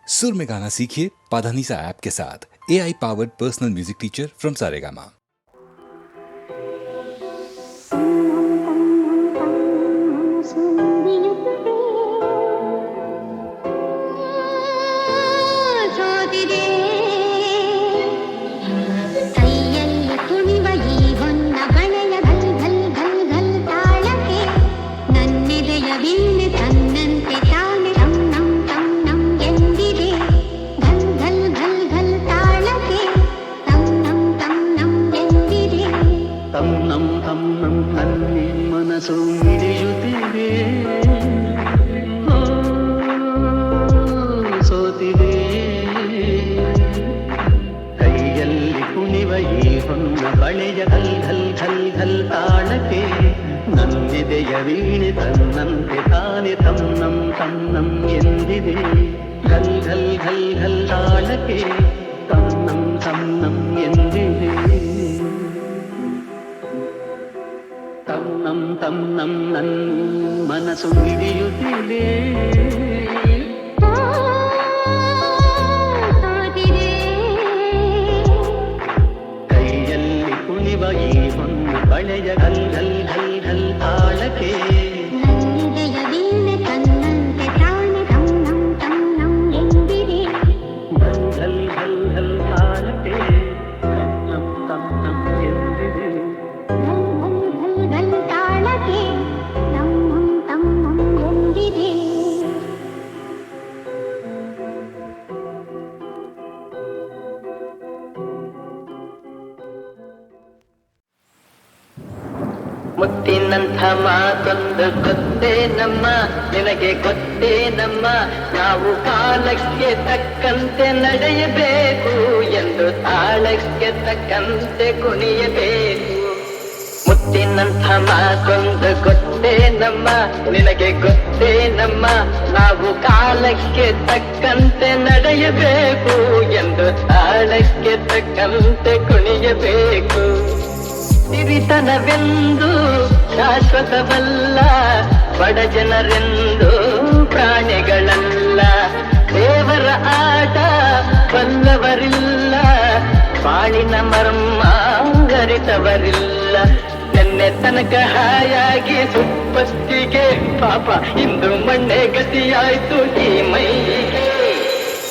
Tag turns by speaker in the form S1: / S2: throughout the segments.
S1: सुर में गाना सीखिए पाधानीसा ऐप के साथ। AI powered personal music teacher from Saregama.
S2: ಮನಸ್ಸು ಹಿಡಿಯುತ್ತಿದೆ, ಸೋತಿದೆ ಕೈಯಲ್ಲಿ ಕುಣಿವ ಈ ಹೊನ್ನ ಬಳೆಯ ಘಲ್ ಘಲ್ ಘಲ್ ಘಲ್ ತಾಳಕ್ಕೆ ನನ್ನೆದೆಯ ವೀಣೆ ತನ್ನಂತೆ ತಾನೆ ತನ್ನಂ ತನ್ನಂ ಎಂದಿದೆ. ಘಲ್ ಘಲ್ ಘಲ್ ಘಲ್ ತಾಳಕ್ಕೆ ತನ್ನಂ ತನ್ನಂ ಎಂದಿದೆ. ತನ್ನಂ ತನ್ನಂ ನನ್ನ ಮನಸ್ಸು ಹಿಡಿಯುತ್ತಿದೆ, ಕೈಯಲ್ಲಿ ಕುಣಿವ ಈ ಹೊನ್ನ ಬಳೆಯ ಘಲ್ ಘಲ್ ಘಲ್ ಘಲ್ ತಾಳಕ್ಕೆ ಘಲ್ ಘಲ್ ಘಲ್ ತಾಳಕ್ಕೆ ತನ್ನಂ ತನ್ನಂ ಎಂದಿದೆ. ಮುತ್ತಿನಂಥ ಮಾತೊಂದು ಗೊತ್ತೇ ನಮ್ಮ, ನಿನಗೆ ಗೊತ್ತೇ ನಮ್ಮ, ನಾವು ಕಾಲಕ್ಕೆ ತಕ್ಕಂತೆ ನಡೆಯಬೇಕು ಎಂದು ತಾಳಕ್ಕೆ ತಕ್ಕಂತೆ ಕುಣಿಯಬೇಕು. ಮುತ್ತಿನಂಥ ಮಾತೊಂದು ಗೊತ್ತೇ ನಮ್ಮ, ನಿನಗೆ ಗೊತ್ತೇ ನಮ್ಮ, ನಾವು ಕಾಲಕ್ಕೆ ತಕ್ಕಂತೆ ನಡೆಯಬೇಕು ಎಂದು ತಾಳಕ್ಕೆ ತಕ್ಕಂತೆ ಕುಣಿಯಬೇಕು. ಸಿರಿತನವೆಂದು ಶಾಶ್ವತವಲ್ಲ, ಬಡ ಜನರೆಂದು ಪ್ರಾಣಿಗಳಲ್ಲ, ದೇವರ ಆಟ ಬಲ್ಲವರಿಲ್ಲ, ಬಾಳಿನ ಮರ್ಮ ಅರಿತವರಿಲ್ಲ. ನೆನ್ನೆ ತನಕ ಹಾಯಾಗಿ ಸುಪ್ಪತ್ತಿಗೆ ಪಾಪ ಇಂದು ಮಣ್ಣೆ ಗತಿಯಾಯ್ತು ಈ ಮೈಗೆ.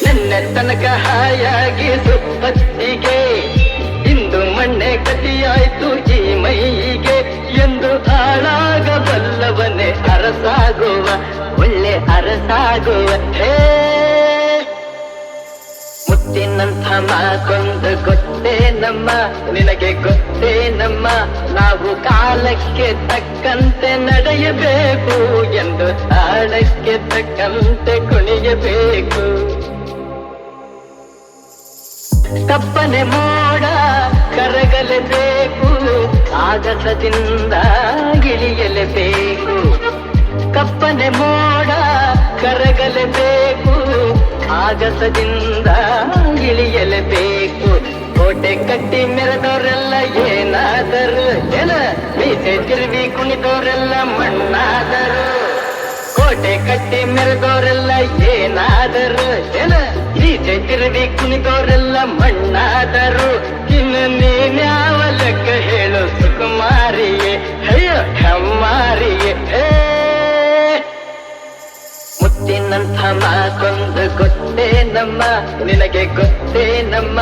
S2: ನೆನ್ನೆ ತನಕ ಹಾಯಾಗಿ ಸುಪ್ಪತ್ತಿಗೆ ಇಂದು ಮಣ್ಣೆ ಗತಿಯಾಯ್ತು ಈ ಮೈಗೆ ಎಂದು ಹಾಳಾಗಬಲ್ಲವನೇ ಅರಸಾಗುವ, ಒಳ್ಳೆ ಅರಸಾಗುವ. ಹೇ ಮುತ್ತಿನಂಥ ಮಾತೊಂದು ಗೊತ್ತೇ ನಮ್ಮ, ನಿನಗೆ ಗೊತ್ತೇ ನಮ್ಮ, ನಾವು ಕಾಲಕ್ಕೆ ತಕ್ಕಂತೆ ನಡೆಯಬೇಕು ಎಂದು ತಾಳಕ್ಕೆ ತಕ್ಕಂತೆ ಕುಣಿಯಬೇಕು. ಕಪ್ಪನೆ ಮೋಡ ಕರಗಲೇಬೇಕು, ಆಗಸದಿಂದ ಇಳಿಯಲೇಬೇಕು. ಕಪ್ಪನೆ ಮೋಡ ಕರಗಲೇಬೇಕು, ಆಗಸದಿಂದ ಇಳಿಯಲೇಬೇಕು. ಕೋಟೆ ಕಟ್ಟಿ ಮೆರೆದವರೆಲ್ಲ ಏನಾದರು ಜನ, ಮೀಸೆ ತಿರುವಿ ಕುಣಿದವರೆಲ್ಲ ಮಣ್ಣಾದರು. ಕೋಟೆ ಕಟ್ಟಿ ಮೆರೆದವರೆಲ್ಲ ಏನಾದರು ಜನ, ಮೀಸೆ ತಿರುವಿ ಕುಣಿದವರೆಲ್ಲ ಮಣ್ಣಾದರು. ಇನ್ನು ನೀನ್ಯಾವ ಲೆಕ್ಕ ಹೇಳು ಸುಕುಮಾರಿಯೇ, ಅಯ್ಯೋ ಹೆಮ್ಮಾರಿಯೇ. ಮುತ್ತಿನಂಥ ಮಾತೊಂದು ಗೊತ್ತೇ ನಮ್ಮ, ನಿನಗೆ ಗೊತ್ತೇ ನಮ್ಮ,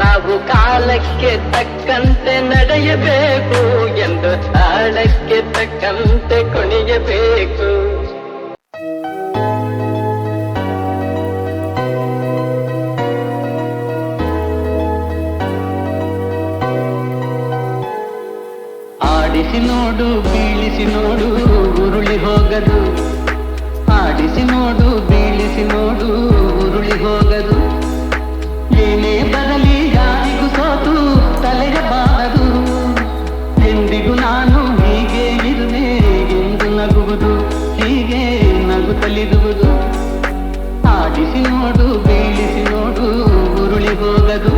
S2: ನಾವು ಕಾಲಕ್ಕೆ ತಕ್ಕಂತೆ ನಡೆಯಬೇಕು ಎಂದು ತಾಳಕ್ಕೆ ತಕ್ಕಂತೆ ಕುಣಿಯಬೇಕು. ಆಡಿಸಿ ನೋಡು, ಬೀಳಿಸಿ ನೋಡು, ಉರುಳಿ ಹೋಗದು. ಆಡಿಸಿ ನೋಡು, ಬೀಳಿಸಿ ನೋಡು, ಉರುಳಿ ಹೋಗದು. ಏನೇ ಬರಲಿ ಯಾರಿಗೂ ಸೋತು ತಲೆಯಬಾರದು. ಎಂದಿಗೂ ನಾನು ಹೀಗೆ ಇರುವೆ ಎಂದು ನಗುವುದು, ಹೀಗೆ ನಗುತ್ತಲಿರುವುದು. ಆಡಿಸಿ ನೋಡು, ಬೀಳಿಸಿ ನೋಡು, ಉರುಳಿ ಹೋಗದು.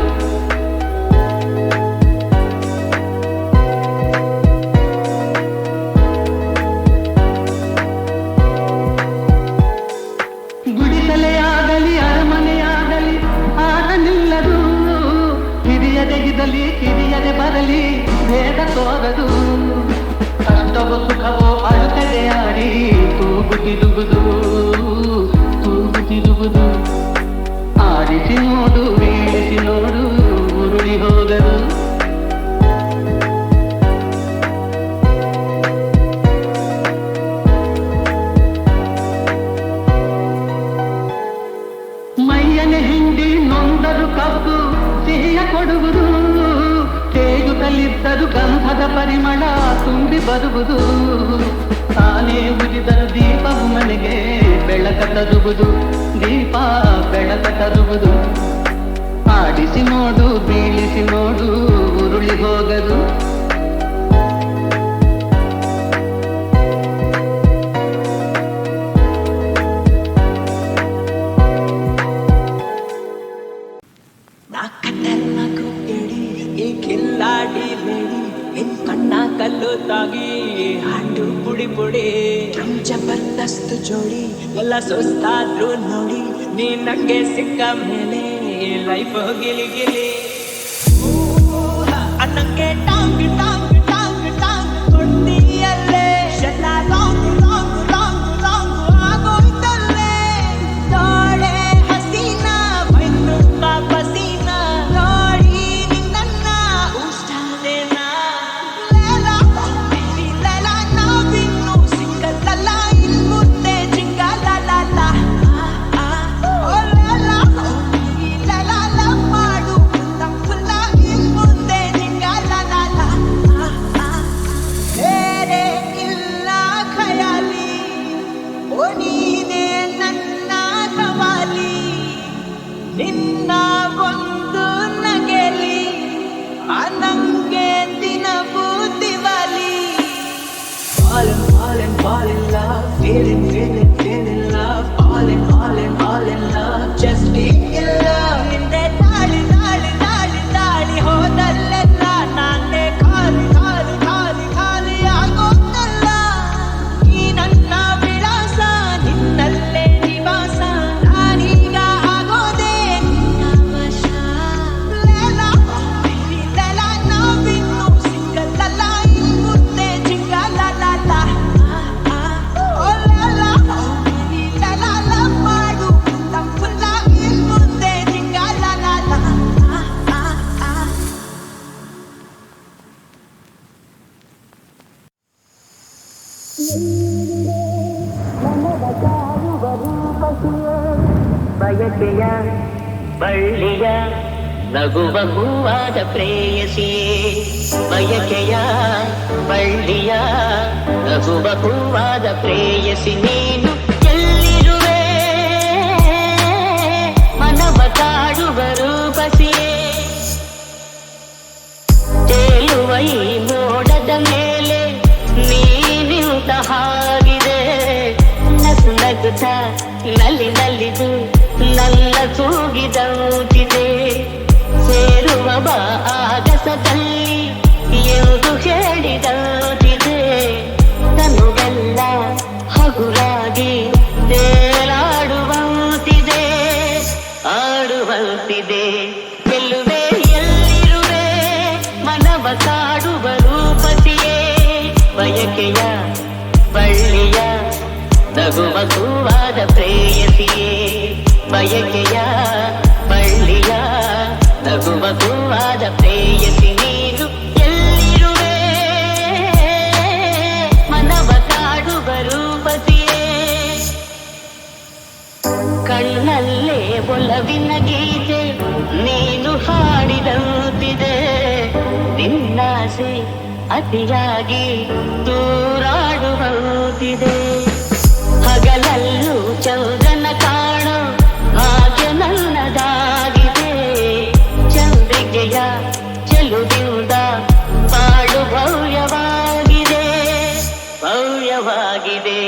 S2: ಗುಡಿಸಲೇ ಆಗಲಿ ಅರಮನೆಯ ಇರಲಿ ಕಿರಿಯರೆ ಬರಲಿ ಭೇದ ತೋರದು ಕಷ್ಟವೋ ಸುಖವೋ ಅಳುತ್ತದೆ ಆಡಿ ತೂಗುತ್ತಿರುವುದು ತೂಗುತ್ತಿರುವುದು ಆಡಿಸಿ ನೋಡು ಬೀಳಿಸಿ ನೋಡು ಉರುಳಿ ಹೋಗದು ಮೈಯನೆ ಹಿಂಡಿ ನೊಂದರು ಕಬ್ಬು ಸಿಹಿಯ ಕೊಡುವುದು ತೇಗುತ್ತಲಿದ್ದರು ಗಂಧದ ಪರಿಮಳ ತುಂಬಿ ಬರುವುದು ತಾನೇ ಉರಿದರು ದೀಪವು ಮನೆಗೆ ಬೆಳಕ ತರುವುದು ದೀಪ ಬೆಳಕ ತರುವುದು ಆಡಿಸಿ ನೋಡು ಬೀಳಿಸಿ ನೋಡು ಉರುಳಿ ಹೋಗದು
S3: ಕಲ್ಲು ತಾಗಿ ಹಾಡು ಪುಡಿ ಪುಡಿ ಜಬರ್ದಸ್ತ್ ಜೋಡಿ ಎಲ್ಲ ಸುಸ್ತಾದ್ರು ನೋಡಿ ನೀ ನಂಗೆ ಸಿಕ್ಕ ಮೇಲೆ ಲೈಫ್ ಗಿಲಿ ಗಿಲಿ ಅನ್ನಂಗೆ ಟಾಂಗ್ ಟಾಂಗ್ ಟಾಂಗ್ ಟಾಂಗ್ ಕೊಡ್ತೀಯಲ್ಲೇ ಎಲ್ಲ ಲಾಂಗ್ ಲಾಂಗ್ ಲಾಂಗ್ ಲಾಂಗ್ ಆಗೋಯ್ತಲ್ಲೇ ತೋಳೆ ಹಸೀನ ಬೈನುಕ್ಕ ಪಸೀನ ನೋಡಿ ನಿನ್ನ ಉಷ್ಟಾದೇನ ನಿನ್ನ ಒಂದು ನಗೆಲಿ ಅನಂಗೆ ದಿನ ಬೂದಿವಲಿ All in love, feeling love, all in love, just be in love. ನಿಂದೆ ತಾಳಿ ತಾಳಿ ತಾಳಿ ತಾಳಿ ಹೋದಲ್ಲೆಲ್ಲ ನಾನೇ ಖಾಲಿ ಖಾಲಿ ಖಾಲಿ ಖಾಲಿ ಆಗೋದಲ್ಲ ಈ ನನ್ನ ವಿಳಾಸ ನಿನ್ನಲ್ಲೇ ನಿವಾಸ ನಾನೀಗ ಆಗೋದೆ ನಿನ್ನ ವಶ ಲೇಲ ಲೇಲ ನಾವಿನ್ನು ಸಿಂಗಲ್ಲ ಮುಂದೆ ಜಿಂಗಲ್ಲ ಮಾಡು ತಪ್ಪಲ್ಲ ಮುಂದೆ ಜಿಂಗಲ್ಲ
S2: ಬಯಕೆಯ ಬಳ್ಳಿಯ ನಗುವ ಹೂವಾದ ಪ್ರೇಯಸಿಯೇ ಬಯಕೆಯ ಬಳ್ಳಿಯ ನಗುವ ಹೂವಾದ ಪ್ರೇಯಸಿ ನೀನು ಎಲ್ಲಿರುವೆ ಮನವ ಕಾಡುವ ರೂಪಸಿಯೇ ತೇಲುವ ಈ ಮೋಡದ ಮೇಲೆ ನೀನಿಂತ ಹಾಗಿದೆ ನಸು ನಗುತ್ತ ನಲ್ಲಿ ನಲ್ಲಿದು ನನ್ನ ತೂಗಿದಂತಿದೆ ಸೇರುವ ಬಾ ಆಗಸದಲ್ಲಿ ಎಂದು ಹೇಳಿದಂತಿದೆ ತನುಗೆಲ್ಲ ಹಗುರಾಗಿ ತೇಲಾಡುವಂತಿದೆ ಆಡುವಂತಿದೆ ಗೆಲ್ಲುವೆ ಎಲ್ಲಿರುವೆ ಮನವ ಕಾಡುವ ರೂಪಸಿಯೇ ಬಯಕೆಯ ಬಳ್ಳಿಯ ನಗುವ ಹೂವಾದ ಪ್ರೇಯಸಿಯೇ ಬಯಕೆಯ ಬಳ್ಳಿಯ ನಗುವ ಹೂವಾದ ಪ್ರೇಯಸಿ ನೀನು ಎಲ್ಲಿರುವೆ ಮನವ ಕಾಡುವ ರೂಪಸಿಯೇ ಕಣ್ಣಲ್ಲೇ ಒಲವಿನ ಗೀತೆ ನೀನು ಹಾಡಿದಂತಿದೆ ನಿನ್ನಾಸೆ ಅತಿಯಾಗಿ ದೂರಾಡುವಂತಿದೆ ಹಗಲಲ್ಲೂ ಚಂದ್ರನ ಕಾಣೋ ಹಾಗೆ ನನ್ನದಾಗಿದೆ ಚಂದ್ರಿಕೆಯ ಚೆಲುವಿಂದ ಬಾಳು ಭವ್ಯವಾಗಿದೆ ಭವ್ಯವಾಗಿದೆ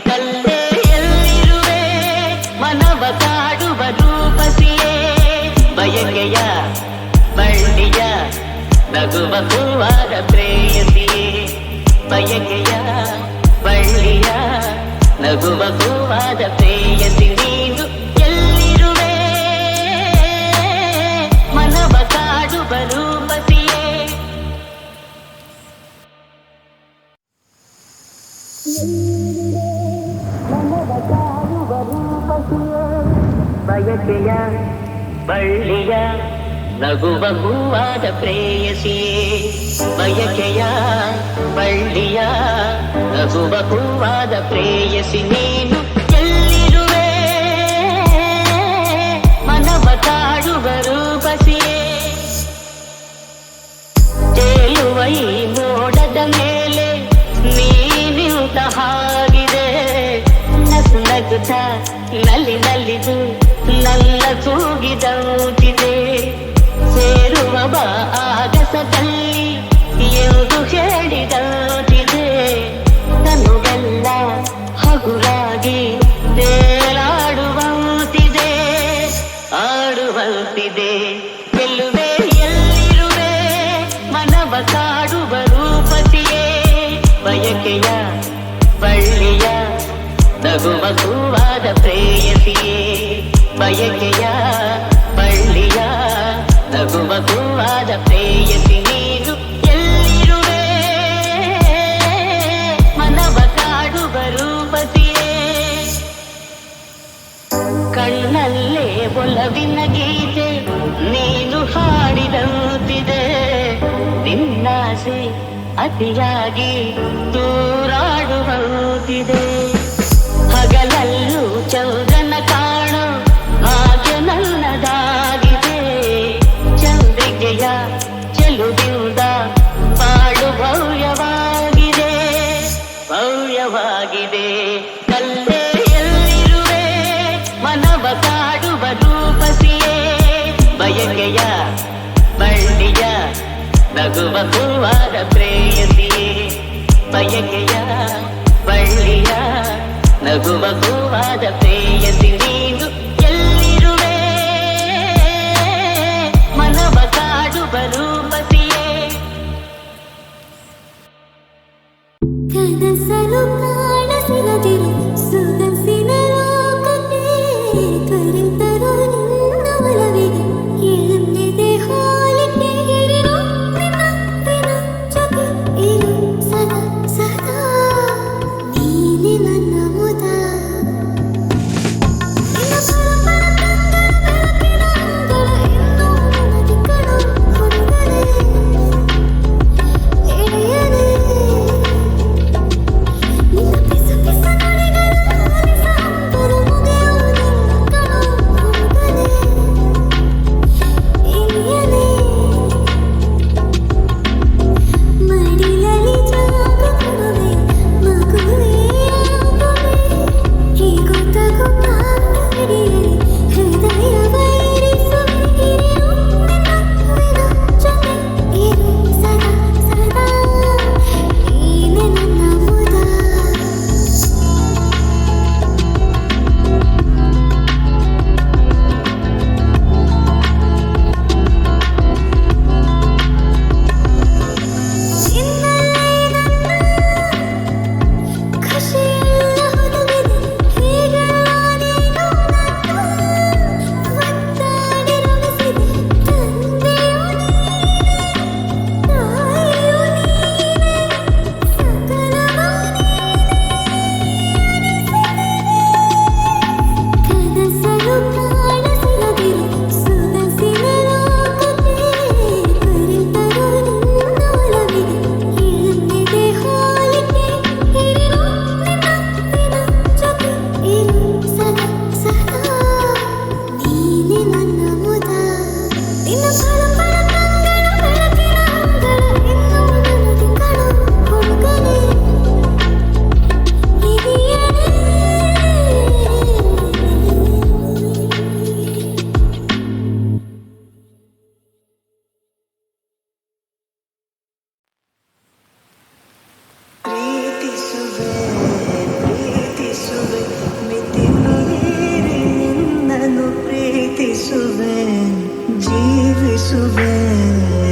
S2: ಕಲ್ಲೇ ಎಲ್ಲಿರುವೆ ಮನವ ಕಾಡುವ ರೂಪಸಿಯೇ ಬಯಕೆಯ ಬಳ್ಳಿಯ ನಗುವ ಹೂವಾದ ಪ್ರೇಯಸಿಯೇ ಬಯಕೆಯ ಬಳ್ಳಿಯ ನಗುವ ಹೂವಾದ ಪ್ರೇಯಸಿ ನೀನು ಎಲ್ಲಿರುವೆ ಮನವ ಕಾಡುವ ರೂಪಸಿ ಬಯಕೆಯ ಬಳ್ಳಿಯ ನಗುವ ಹೂವಾದ ಪ್ರೇಯಸಿಯೇ ಬಯಕೆಯ ಬಳ್ಳಿಯ ನಗುವ ಹೂವಾದ ಪ್ರೇಯಸಿ ನೀನು ಎಲ್ಲಿರುವೆ ಮನವ ಕಾಡುವ ರೂಪಸಿಯೇ ತೇಲುವ ಈ ಮೋಡದ ಮೇಲೆ ನೀನಿಂತ ಹಾಗಿದೆ ನಸು ನಗುತ್ತ ನಲ್ಲಿ ನಲ್ಲಿದು ನನ್ನ ತೂಗಿದೌಟಿದೆ ಸೇರುವ ಬಾ ಆಗಸದಲ್ಲಿ ಎಂದು ಹೇಳಿದೌಟಿದೆ ತನುಗೆಲ್ಲ ಹಗುರಾಗಿ ತೇಲಾಡುವಂತಿದೆ ಆಡುವಂತಿದೆ ಗೆಲ್ಲುವೆ ಎಲ್ಲಿರುವೆ ಮನವ ಕಾಡುವ ರೂಪತಿಯೇ ಬಯಕೆಯ ಬಳ್ಳಿಯ ನಗುವ ಹೂವಾದ ಪ್ರೇಯಸಿಯೇ ಬಯಕೆಯ ಬಳ್ಳಿಯ ನಗುವ ಹೂವಾದ ಪ್ರೇಯಸಿ ನೀನು ಎಲ್ಲಿರುವೆ ಮನವ ಕಾಡುವ ರೂಪತಿಯೇ ಕಣ್ಣಲ್ಲೇ ಒಲವಿನ ಗೀತೆ ನೀನು ಹಾಡಿದಂತಿದೆ ನಿನ್ನಾಸೆ ಅತಿಯಾಗಿ ದೂರಾಡುವಂತಿದೆ ಹಗಲಲ್ಲೂ ಚಂದ್ರನ ಕಾಣೋ ಹಾಗೆ ನನ್ನದಾಗಿದೆ ಚಂದ್ರಿಕೆಯ ಚೆಲುವಿಂದ ಬಾಳು ಭವ್ಯವಾಗಿದೆ ಭವ್ಯವಾಗಿದೆ ಕಲ್ಲೇ ಎಲ್ಲಿರುವೆ ಮನವ ಕಾಡುವ ರೂಪಸಿಯೇ ಬಯಕೆಯ ಬಳ್ಳಿಯ ನಗುವ ಹೂವಾದ ಪ್ರೇಯಸಿಯೇ ಬಯಕೆಯ ಬಳ್ಳಿಯ ನಗುವ ಹೂವಾದ ಪ್ರೇಯಸಿ ನೀನು ಎಲ್ಲಿರುವೆ ಮನವ ಕಾಡುವ ರೂಪಸಿಯೇ
S4: ಕನಸಲು ಕಾಣಸಿರದಿರು ಸುಗಸಿನ ಲೋಕಕ್ಕೆ ಕರೆತರೋ ನಿನ್ನ ಒಲವಿಗೆ ಎಳಂದಿದೆ ಹೋಲಿಕೆ ಹಿರಿರೋ ನಿನ್ನ ದಿನ ಜೊತೆ ಇರು ಸದಾ ಸದಾ ನೀನೆ ನನ್ನ ಮುದ ನಿನ್ನ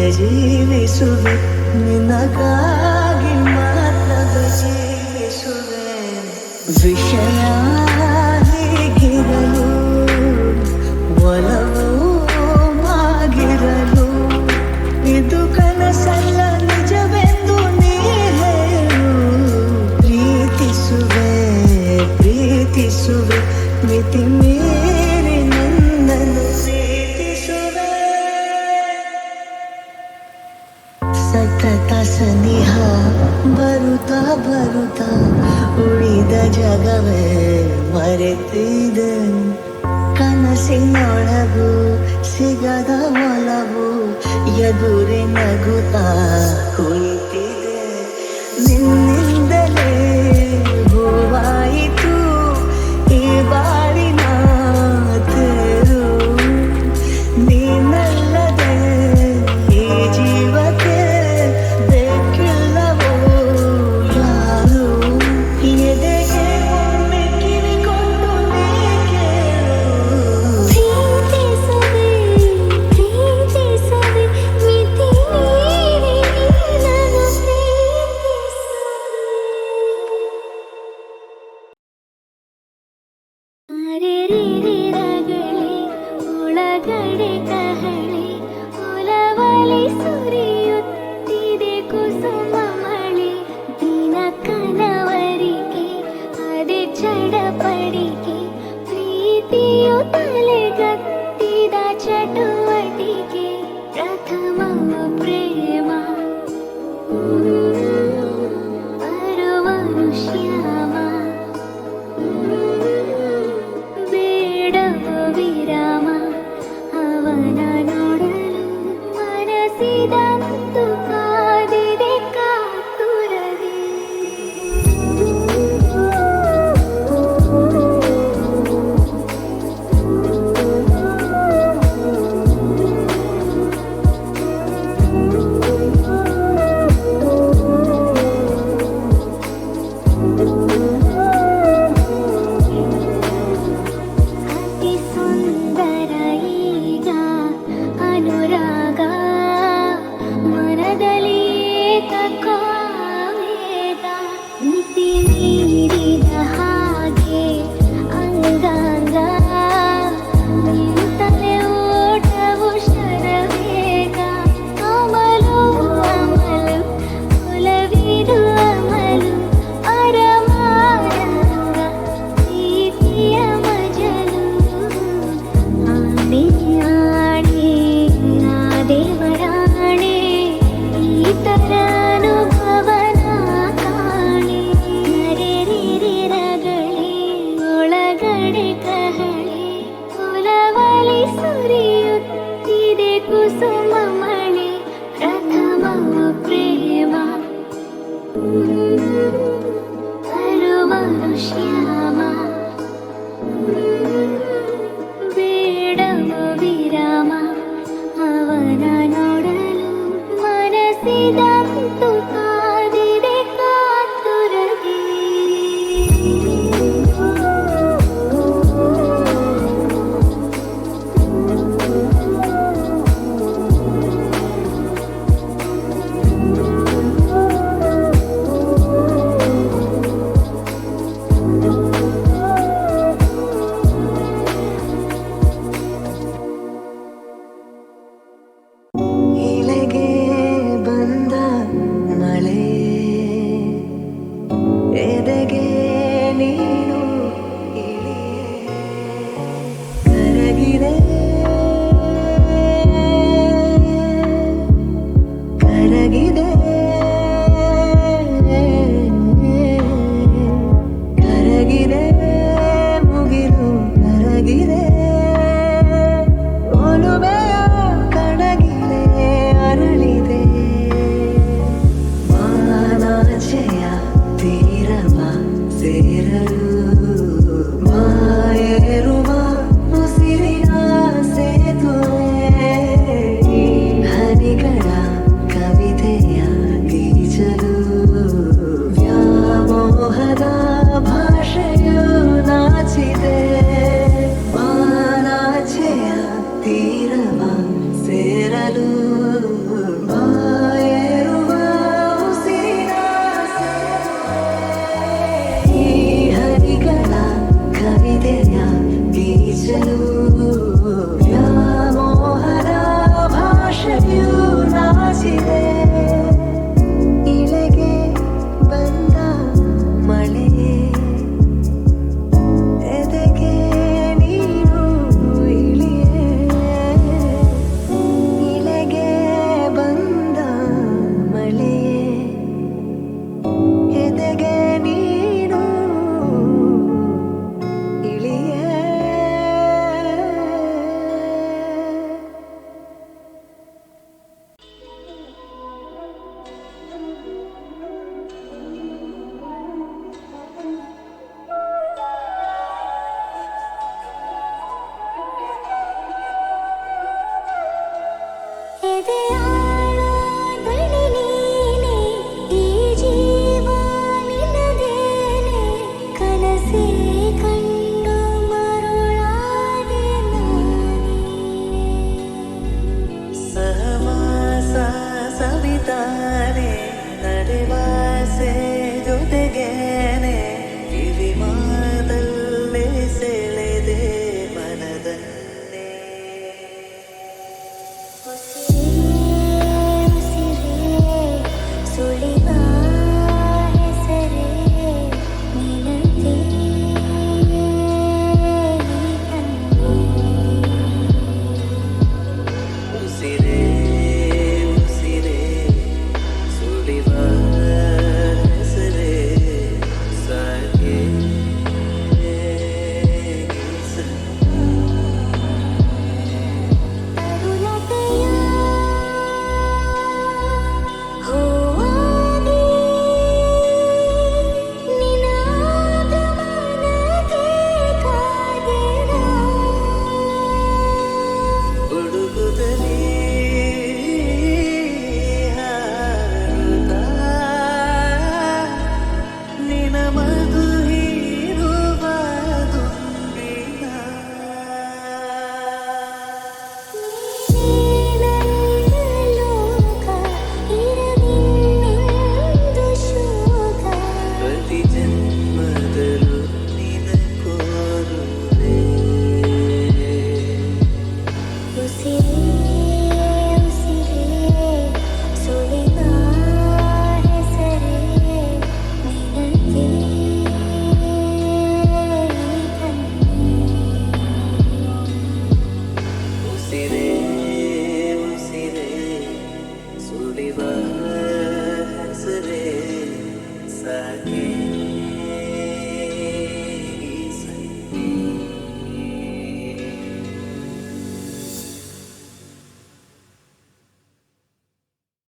S5: ಜೀವಿಸುವೆ ನಿನಗಾಗಿ ಮಾತ್ರವೇ ಜೀವಿಸುವೆ ವಿಷಯ ಹೀಗಿರಲು ಒಲವು ಆಗಿರಲು ಇದು ಕನಸಲ್ಲ ನಿಜವೆಂದು ನೀ ಹೇಳು ಪ್ರೀತಿಸುವೆ ಪ್ರೀತಿಸುವೆ ಮಿತಿ ಮೀರಿ ಬರುತ್ತಾ ಬರುತ್ತಾ ಉಳಿದ ಜಗವೇ ಮರೆತಿದೆ ಕನಸಿನೊಳಗು ಸಿಗದ ಒಲವು ಎದುರೆ ನಗುತ್ತಾ ಕುಳಿತಿದೆ ನಿನ್ನಿಂದಲೇ ಹೂವಾಯಿತು ಈ ಬಾಳಿನ ತೇರು ನೀನಲ್ಲದೆ ಈ ಜೀವಕ್ಕೆ ಬೇಕಿಲ್ಲವೋ ಯಾರು ಎದೆಗೆ ಒಮ್ಮೆ ಕಿವಿಕೊಂಡು ನೀ ಕೇಳು
S4: ಪ್ರೀತಿಸುವೆ ಪ್ರೀತಿಸುವೆ ಮಿತಿ ಮೀರಿ ನನ್ನ ಪ್ರೀತಿಸು ಒಳಗಡೆ ಕಹಳೆ ಒಲವಲಿ ಸುರಿಯುತ್ತಿದೆ ಕುಸುಮ ಮಳೆ ದಿನ ಕನವರಿಗೆ ಅದೇ ಚಡಪಡಿಕೆ ಪ್ರೀತಿಯು ತಲೆಗತ್ತಿದ ಚಟುವಟಿಕೆ ಪ್ರಥಮ ಪ್ರೇಮ ಅರುವರು ಶ್ಯಾಮ ಬೇಡವ ವಿರಾಮ ಅವನ ನೋಡಲು ಮನಸ್ಸಿದಂತು ಕಾದಿದೆ ಕಾತುರದೆ ಅತಿ ಸುಂದರ ಈಗ ಅನುರಾಗ ಮನದಲ್ಲಿ ಏಕಕಾವೇಗ ಮಿತಿ ಮೀರಿದ ಹಾಗೆ ಅಂಗಾಂಗ ನಿಂತಲೆ ಓಟವು ಶರವೇಗ ಅಮಲು ಅಮಲು ಒಲವಿದು ಅಮಲು ಅರಮಾರಂಗ ಪ್ರೀತಿಯ ಮಜಲು ಆಣೆ ಆಣೆ ಆ ದೇವರಾಣೆ ಈ ತರ ಅನುಭವನ ಕಾಣೆ ನರೆರಿರಗಳೇ ಒಳಗಡೆ ಕಹಳೆ ಒಲವಲಿ ಸುರಿಯುತ್ತಿದೆ ಕುಸುಮ